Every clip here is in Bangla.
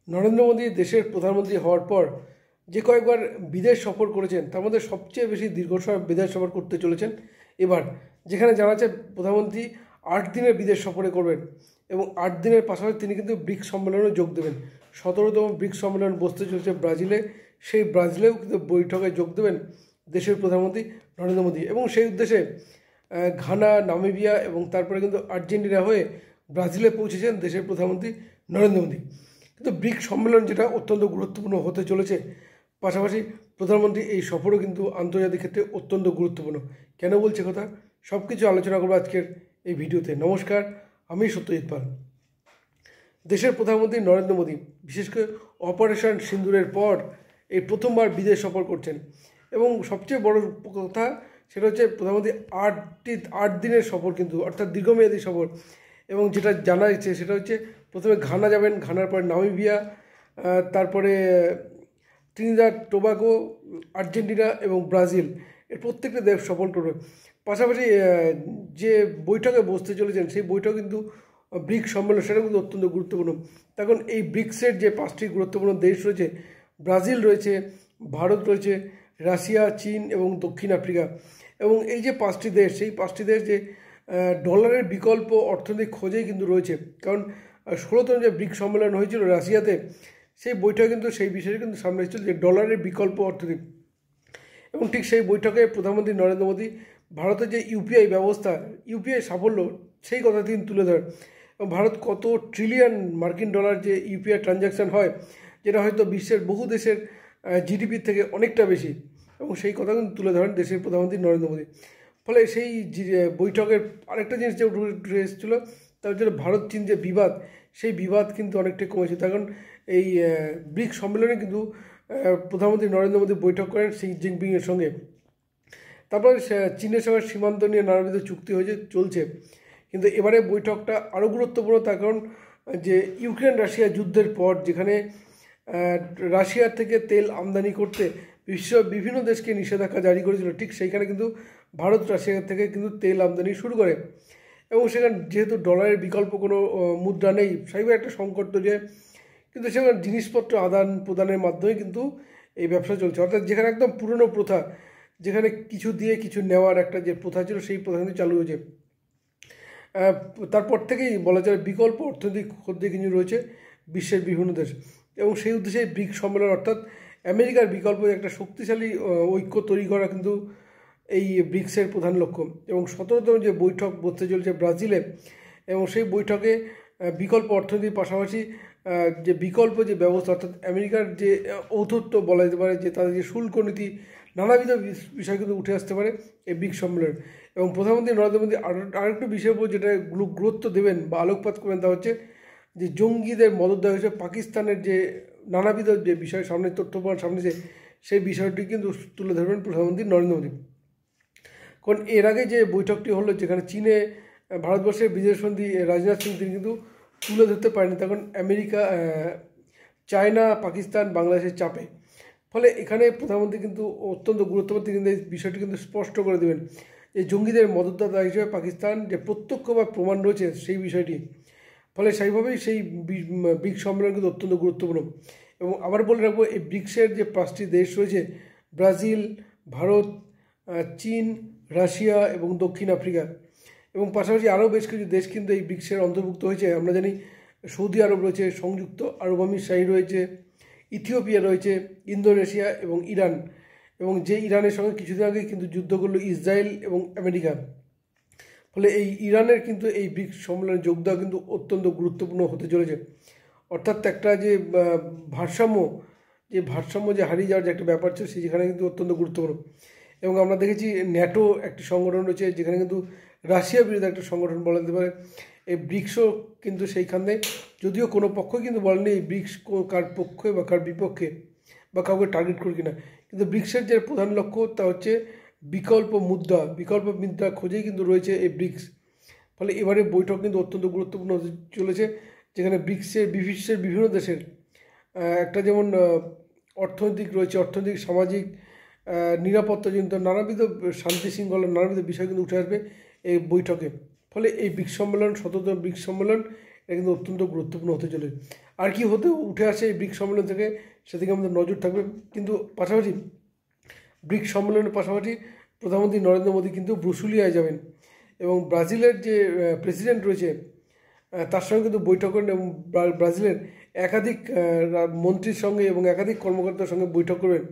নরেন্দ্র মোদী দেশের প্রধানমন্ত্রী হওয়ার পর যে কয়েকবার বিদেশ সফর করেছেন তার মধ্যে সবচেয়ে বেশি দীর্ঘ সময় বিদেশ সফর করতে চলেছেন এবার, যেখানে জানা যাচ্ছে প্রধানমন্ত্রী 8 দিনের বিদেশ সফরে করবেন এবং 8 দিনের পাশাপাশি তিনি কিন্তু ব্রিক্স সম্মেলনে যোগ দেবেন। 17তম ব্রিক্স সম্মেলন বসতে চলেছে ব্রাজিলে, সেই ব্রাজিলেও কিন্তু বৈঠকে যোগ দেবেন দেশের প্রধানমন্ত্রী নরেন্দ্র মোদী এবং সেই উদ্দেশ্যে ঘানা, নামিবিয়া এবং তারপরে কিন্তু আর্জেন্টিনা হয়ে ব্রাজিলে পৌঁছেছেন দেশের প্রধানমন্ত্রী নরেন্দ্র মোদী। কিন্তু ব্রিক্স সম্মেলন যেটা অত্যন্ত গুরুত্বপূর্ণ হতে চলেছে, পাশাপাশি প্রধানমন্ত্রী এই সফরও কিন্তু আন্তর্জাতিক ক্ষেত্রে অত্যন্ত গুরুত্বপূর্ণ। কেন বলছে কথা, সব কিছু আলোচনা করবো আজকের এই ভিডিওতে। নমস্কার, আমি সত্যজিৎ পাল। দেশের প্রধানমন্ত্রী নরেন্দ্র মোদী বিশেষ করে অপারেশন সিন্দুরের পর এই প্রথমবার বিদেশ সফর করছেন এবং সবচেয়ে বড় কথা সেটা হচ্ছে প্রধানমন্ত্রী 8 দিনের সফর, কিন্তু অর্থাৎ দীর্ঘমেয়াদী সফর। এবং যেটা জানা যাচ্ছে সেটা হচ্ছে প্রথমে ঘানা যাবেন, ঘানার পরে নামিবিয়া, তারপরে ত্রিনিদাদ টোবাগো, আর্জেন্টিনা এবং ব্রাজিল, এর প্রত্যেকটা দেশ সফর করবে। পাশাপাশি যে বৈঠকে বসতে চলেছেন সেই বৈঠক কিন্তু ব্রিক্স সম্মেলন, সেটা কিন্তু অত্যন্ত গুরুত্বপূর্ণ। তখন এই ব্রিক্সের যে 5টি গুরুত্বপূর্ণ দেশ রয়েছে, ব্রাজিল রয়েছে, ভারত রয়েছে, রাশিয়া, চীন এবং দক্ষিণ আফ্রিকা। এবং এই যে 5টি দেশ, সেই 5টি দেশ যে ডলারের বিকল্প অর্থনৈতিক খোঁজেই কিন্তু রয়েছে, কারণ 16তম যে ব্রিক্স সম্মেলন হয়েছিল রাশিয়াতে, সেই বৈঠকে কিন্তু সেই বিষয়ে কিন্তু সামনে এসেছিল যে ডলারের বিকল্প অর্থনীতি। এবং ঠিক সেই বৈঠকে প্রধানমন্ত্রী নরেন্দ্র মোদী ভারতের যে ইউপিআই ব্যবস্থা, ইউপিআই সাফল্য, সেই কথা তিনি তুলে ধরেন। এবং ভারত কত ট্রিলিয়ন মার্কিন ডলার যে ইউপিআই ট্রানজ্যাকশান হয়, যেটা হয়তো বিশ্বের বহু দেশের জিডিপির থেকে অনেকটা বেশি, এবং সেই কথা কিন্তু তুলে ধরেন দেশের প্রধানমন্ত্রী নরেন্দ্র মোদী। ফলে সেই বৈঠকের আরেকটা জিনিস যে উঠে এসেছিলো, তার জন্য ভারত চীন যে বিবাদ, সেই বিবাদ কিন্তু অনেকটাই কমেছে। কারণ এই ব্রিক্স সম্মেলনে কিন্তু প্রধানমন্ত্রী নরেন্দ্র মোদী বৈঠক করেন শি জিনপিংয়ের সঙ্গে। তারপরে চীনের সঙ্গে সীমান্ত নিয়ে নানাবিধ চুক্তি চলছে। কিন্তু এবারে বৈঠকটা আরও গুরুত্বপূর্ণ, তার কারণ যে ইউক্রেন রাশিয়া যুদ্ধের পর যেখানে রাশিয়ার থেকে তেল আমদানি করতে বিভিন্ন দেশকে নিষেধাজ্ঞা জারি করেছিল, ঠিক সেইখানে কিন্তু ভারত রাশিয়ার থেকে কিন্তু তেল আমদানি শুরু করে। এবং সেখানে যেহেতু ডলারের বিকল্প কোনো মুদ্রা নেই, সেইভাবে একটা সংকট তৈরি হয়। কিন্তু সেখানে জিনিসপত্র আদান প্রদানের মাধ্যমে কিন্তু এই ব্যবসা চলছে, অর্থাৎ যেখানে একদম পুরনো প্রথা, যেখানে কিছু দিয়ে কিছু নেওয়ার একটা যে প্রথা ছিল, সেই প্রথা কিন্তু চালু হয়েছে। তারপর থেকেই বলা যায় বিকল্প অর্থনৈতিক খোঁজে কিন্তু রয়েছে বিশ্বের বিভিন্ন দেশ। এবং সেই উদ্দেশ্যে ব্রিক্স সম্মেলন, অর্থাৎ আমেরিকার বিকল্প একটা শক্তিশালী ঐক্য তৈরি করা কিন্তু এই ব্রিক্সের প্রধান লক্ষ্য। এবং 17তম যে বৈঠক বসতে চলছে ব্রাজিলে, এবং সেই বৈঠকে বিকল্প অর্থনীতির পাশাপাশি যে বিকল্প যে ব্যবস্থা, অর্থাৎ আমেরিকার যে ঔদ্ধত্য বলা যেতে পারে, যে তাদের যে শুল্ক নীতি, নানাবিধ বিষয় কিন্তু উঠে আসতে পারে এই ব্রিক্স সম্মেলন। এবং প্রধানমন্ত্রী নরেন্দ্র মোদী আরেকটু বিষয়ের উপর যেটা গুরুত্ব দেবেন বা আলোকপাত করবেন, তা হচ্ছে যে জঙ্গিদের মদত দেওয়া হয়েছে পাকিস্তানের যে নানাবিধ যে বিষয় সামনে, তথ্যপ্রমাণ সামনে, সেই বিষয়টি কিন্তু তুলে ধরবেন প্রধানমন্ত্রী নরেন্দ্র মোদী। কারণ এর আগে যে বৈঠকটি হলো, যেখানে চীনে ভারতবর্ষের বিদেশমন্ত্রী রাজনাথ সিং তিনি কিন্তু তুলে ধরতে পারেনি, তখন আমেরিকা, চায়না, পাকিস্তান, বাংলাদেশের চাপে। ফলে এখানে প্রধানমন্ত্রী কিন্তু অত্যন্ত গুরুত্বপূর্ণ, তিনি এই বিষয়টি কিন্তু স্পষ্ট করে দেবেন যে জঙ্গিদের মদতদাতা হিসেবে পাকিস্তান যে প্রত্যক্ষ বা প্রমাণ রয়েছে সেই বিষয়টি। ফলে সেইভাবেই সেই ব্রিক্স সম্মেলন কিন্তু অত্যন্ত গুরুত্বপূর্ণ। এবং আবার বলে রাখবো, এই ব্রিক্সের যে 5টি দেশ রয়েছে, ব্রাজিল, ভারত, চীন, রাশিয়া এবং দক্ষিণ আফ্রিকা, এবং পাশাপাশি আরও বেশ কিছু দেশ কিন্তু এই ব্রিক্সের অন্তর্ভুক্ত হয়েছে। আমরা জানি সৌদি আরব রয়েছে, সংযুক্ত আরব আমিরশাহী রয়েছে, ইথিওপিয়া রয়েছে, ইন্দোনেশিয়া এবং ইরান। এবং যে ইরানের সঙ্গে কিছুদিন আগে কিন্তু যুদ্ধ করলো ইসরায়েল এবং আমেরিকা। ফলে এই ইরানের কিন্তু এই ব্রিক্স সম্মেলনে যোগ দেওয়া কিন্তু অত্যন্ত গুরুত্বপূর্ণ হতে চলেছে। অর্থাৎ একটা যে ভারসাম্য যে হারিয়ে যাওয়ার যে একটা ব্যাপার ছিল, সেখানে কিন্তু অত্যন্ত গুরুত্বপূর্ণ। এবং আমরা দেখেছি ন্যাটো একটি সংগঠন রয়েছে, যেখানে কিন্তু রাশিয়ার বিরুদ্ধে একটা সংগঠন বলা যেতে পারে। এই ব্রিক্সও কিন্তু সেইখানে, যদিও কোনো পক্ষ কিন্তু বলেনি এই ব্রিক্স কার পক্ষে বা কার বিপক্ষে বা কাউকে টার্গেট করে কিনা, কিন্তু ব্রিক্সের যে প্রধান লক্ষ্য তা হচ্ছে বিকল্প মুদ্রা খোঁজেই কিন্তু রয়েছে এই ব্রিক্স। ফলে এবারে বৈঠক কিন্তু অত্যন্ত গুরুত্বপূর্ণ হতে চলেছে, যেখানে বিশ্বের বিভিন্ন দেশের একটা যেমন অর্থনৈতিক রয়েছে, অর্থনৈতিক, সামাজিক, নিরাপত্তাজনিত নানাবিধ শান্তি শৃঙ্খলা নানাবিধ বিষয় কিন্তু উঠে আসবে এই বৈঠকে। ফলে এই ব্রিক্স সম্মেলন, 17তম ব্রিক্স সম্মেলন, এটা কিন্তু অত্যন্ত গুরুত্বপূর্ণ হতে চলে। আর কি উঠে আসে এই ব্রিক্স সম্মেলন থেকে সেদিকে আমাদের নজর থাকবে। কিন্তু পাশাপাশি ব্রিক্স সম্মেলনের পাশাপাশি প্রধানমন্ত্রী নরেন্দ্র মোদী কিন্তু ব্রুসেলিয়ায় যাবেন এবং ব্রাজিলের যে প্রেসিডেন্ট রয়েছে তার সঙ্গে কিন্তু বৈঠক করেন এবং ব্রাজিলের একাধিক মন্ত্রীর সঙ্গে এবং একাধিক কর্মকর্তার সঙ্গে বৈঠক করবেন।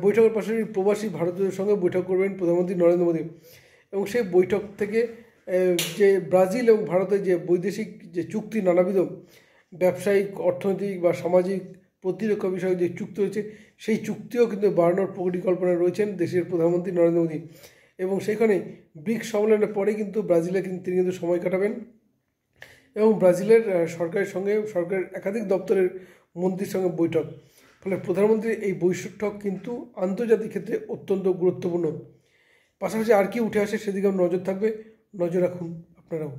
বৈঠকের পাশাপাশি প্রবাসী ভারতীয়দের সঙ্গে বৈঠক করবেন প্রধানমন্ত্রী নরেন্দ্র মোদী এবং সেই বৈঠক থেকে যে ব্রাজিল এবং ভারতের যে বৈদেশিক যে চুক্তি নানাবিধ ব্যবসায়িক, অর্থনৈতিক বা সামাজিক, প্রতিরক্ষা বিষয়ক যে চুক্তি রয়েছে সেই চুক্তিও কিন্তু বাড়ানোর পরিকল্পনা রয়েছেন দেশের প্রধানমন্ত্রী নরেন্দ্র মোদী এবং সেখানে ব্রিক্স সম্মেলনের পরে কিন্তু ব্রাজিলে তিনি কিন্তু সময় কাটাবেন এবং ব্রাজিলের সরকারের একাধিক দপ্তরের মন্ত্রীর সঙ্গে বৈঠক। ফলে প্রধানমন্ত্রীর এই বৈঠক কিন্তু আন্তর্জাতিক ক্ষেত্রে অত্যন্ত গুরুত্বপূর্ণ। পাশাপাশি আর কি উঠে আসে সেদিকে নজর থাকবে, নজর রাখুন আপনারাও।